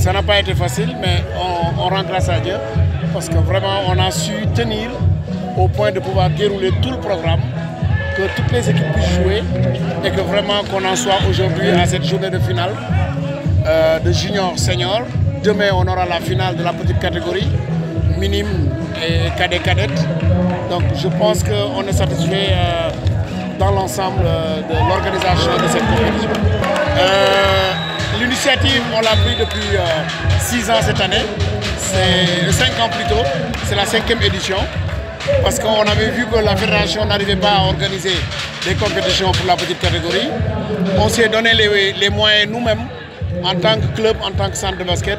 Ça n'a pas été facile, mais on rend grâce à Dieu parce que vraiment on a su tenir au point de pouvoir dérouler tout le programme, que toutes les équipes puissent jouer et que vraiment qu'on en soit aujourd'hui à cette journée de finale de junior senior. Demain on aura la finale de la petite catégorie, minime et cadet-cadette. Donc je pense qu'on est satisfait dans l'ensemble de l'organisation de cette compétition. L'initiative, on l'a pris depuis 6 ans cette année, c'est 5 ans plus tôt, c'est la 5e édition, parce qu'on avait vu que la fédération n'arrivait pas à organiser des compétitions pour la petite catégorie. On s'est donné les moyens nous-mêmes, en tant que club, en tant que centre de basket,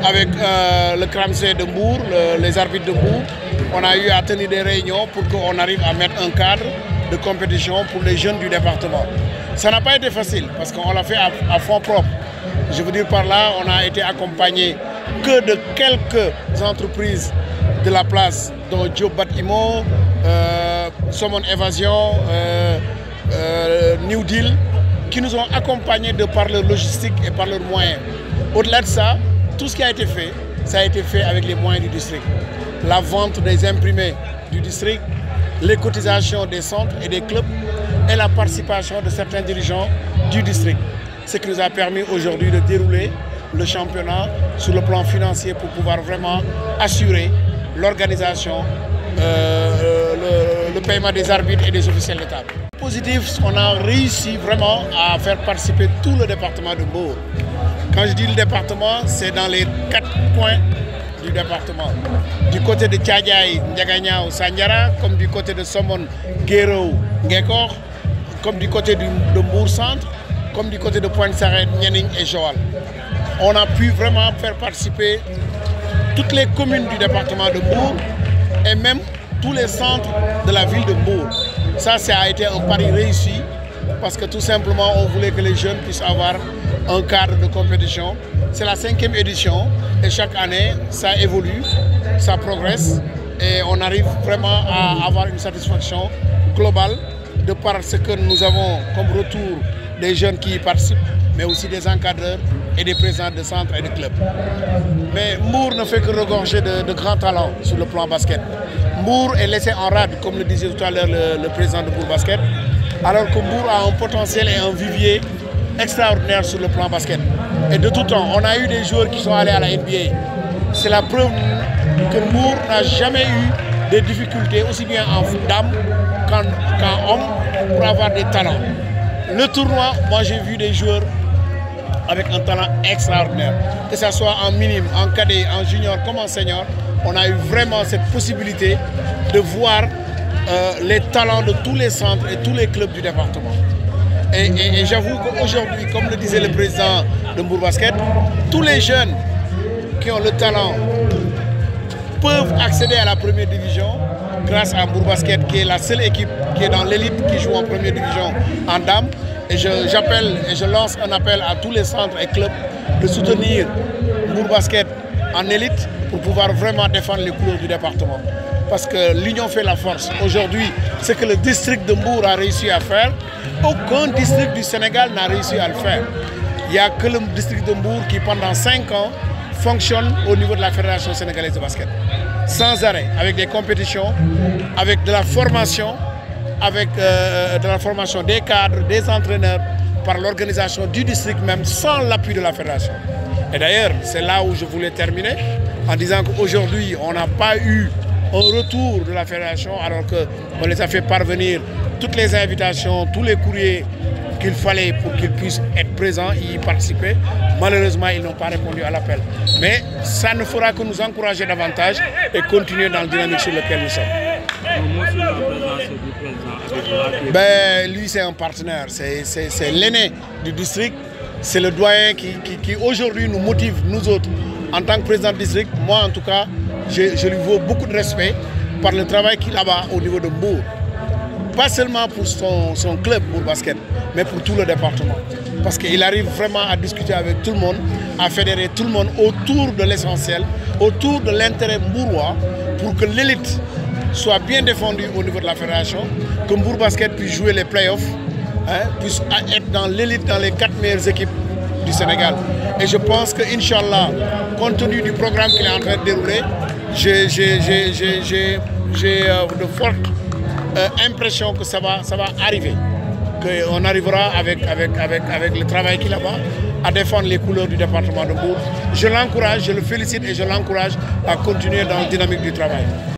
avec le CRAMC de Mbour, les arbitres de Mbour. On a eu à tenir des réunions pour qu'on arrive à mettre un cadre de compétition pour les jeunes du département. Ça n'a pas été facile parce qu'on l'a fait à fonds propres. Je veux dire par là, on a été accompagné que de quelques entreprises de la place, dont Job Batimo, Somon Évasion, New Deal, qui nous ont accompagnés de par leur logistique et par leurs moyens. Au-delà de ça, tout ce qui a été fait, ça a été fait avec les moyens du district. La vente des imprimés du district, les cotisations des centres et des clubs et la participation de certains dirigeants du district. Ce qui nous a permis aujourd'hui de dérouler le championnat sur le plan financier pour pouvoir vraiment assurer l'organisation, le paiement des arbitres et des officiels d'État. Positif, on a réussi vraiment à faire participer tout le département de Mbour. Quand je dis le département, c'est dans les 4 coins du département. Du côté de Tchadjaï, Ndiaganyao, Sandiara, comme du côté de Somon, Guéro, Ngekor, comme du côté de Mbour Centre, comme du côté de Pointe-Sarène, Nianing et Joal. On a pu vraiment faire participer toutes les communes du département de Mbour et même tous les centres de la ville de Mbour. Ça a été un pari réussi parce que tout simplement on voulait que les jeunes puissent avoir un cadre de compétition. C'est la 5e édition et chaque année ça évolue, ça progresse et on arrive vraiment à avoir une satisfaction globale de par ce que nous avons comme retour des jeunes qui y participent, mais aussi des encadreurs et des présidents de centres et de clubs. Mais Mbour ne fait que regorger de grands talents sur le plan basket. Mbour est laissé en rade, comme le disait tout à l'heure le président de Mbour Basket, alors que Mbour a un potentiel et un vivier extraordinaire sur le plan basket. Et de tout temps, on a eu des joueurs qui sont allés à la NBA. C'est la preuve que Mbour n'a jamais eu des difficultés, aussi bien en dames qu'en hommes, pour avoir des talents. Le tournoi, moi j'ai vu des joueurs avec un talent extraordinaire. Que ce soit en minime, en cadet, en junior comme en senior, on a eu vraiment cette possibilité de voir les talents de tous les centres et tous les clubs du département. Et j'avoue qu'aujourd'hui, comme le disait le président de Mbour Basket, tous les jeunes qui ont le talent peuvent accéder à la première division grâce à Mbour Basket, qui est la seule équipe qui est dans l'élite, qui joue en première division en dames. Et j'appelle et je lance un appel à tous les centres et clubs de soutenir Mbour Basket en élite pour pouvoir vraiment défendre les couleurs du département. Parce que l'union fait la force. Aujourd'hui, ce que le district de Mbour a réussi à faire, aucun district du Sénégal n'a réussi à le faire. Il n'y a que le district de Mbour qui, pendant 5 ans, fonctionne au niveau de la Fédération sénégalaise de basket. Sans arrêt, avec des compétitions, avec de la formation, avec de la formation des cadres, des entraîneurs, par l'organisation du district même, sans l'appui de la fédération. Et d'ailleurs, c'est là où je voulais terminer, en disant qu'aujourd'hui, on n'a pas eu un retour de la fédération, alors qu'on les a fait parvenir toutes les invitations, tous les courriers qu'il fallait pour qu'ils puissent être présents et y participer. Malheureusement, ils n'ont pas répondu à l'appel. Mais ça ne fera que nous encourager davantage et continuer dans le dynamique sur lequel nous sommes. Lui, c'est un partenaire, c'est l'aîné du district, c'est le doyen qui aujourd'hui nous motive, nous autres, en tant que président du district. Moi, en tout cas, je lui vaux beaucoup de respect par le travail qu'il a là-bas au niveau de Mbour. Pas seulement pour son club Mbour Basket, mais pour tout le département. Parce qu'il arrive vraiment à discuter avec tout le monde, à fédérer tout le monde autour de l'essentiel, autour de l'intérêt mbourois, pour que l'élite soit bien défendue au niveau de la fédération, que Mbour Basket puisse jouer les playoffs, puisse être dans l'élite, dans les 4 meilleures équipes du Sénégal. Et je pense que, Inch'Allah, compte tenu du programme qu'il est en train de dérouler, j'ai de fortes impressions que ça va arriver. Qu'on arrivera avec le travail qu'il a là-bas à défendre les couleurs du département de Mbour. Je l'encourage, je le félicite et je l'encourage à continuer dans la dynamique du travail.